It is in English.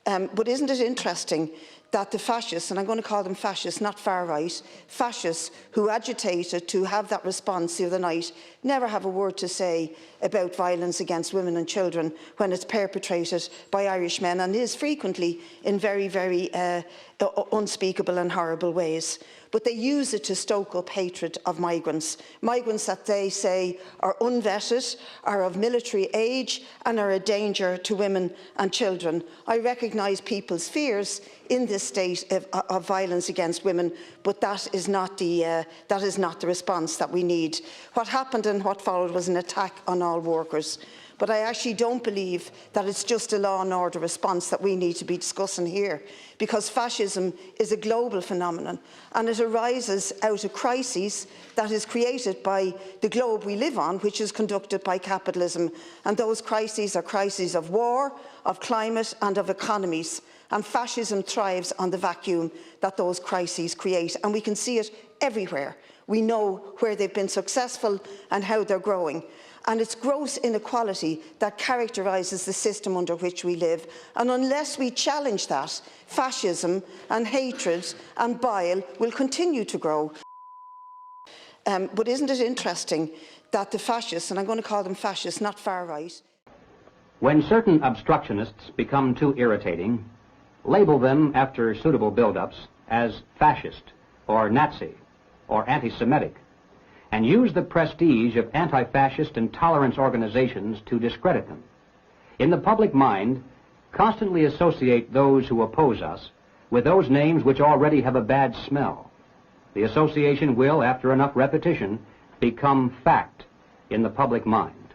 But isn't it interesting that the fascists, and I'm going to call them fascists, not far right, fascists who agitated to have that response the other night, never have a word to say about violence against women and children when it's perpetrated by Irish men, and is frequently in very, very unspeakable and horrible ways. But they use it to stoke up hatred of migrants that they say are unvetted, are of military age and are a danger to women and children. I recognise people's fears in this state of violence against women, but that is not the response that we need. What happened and what followed was an attack on all workers. But I actually don't believe that it's just a law and order response that we need to be discussing here, because fascism is a global phenomenon and it arises out of crises that is created by the globe we live on, which is conducted by capitalism. And those crises are crises of war, of climate and of economies. And fascism thrives on the vacuum that those crises create. And we can see it everywhere. We know where they've been successful and how they're growing. And it's gross inequality that characterises the system under which we live. And unless we challenge that, fascism and hatred and bile will continue to grow. But isn't it interesting that the fascists, and I'm going to call them fascists, not far right. When certain obstructionists become too irritating, label them after suitable build-ups as fascist or Nazi or anti-Semitic, and use the prestige of anti-fascist and tolerance organizations to discredit them. In the public mind, constantly associate those who oppose us with those names which already have a bad smell. The association will, after enough repetition, become fact in the public mind.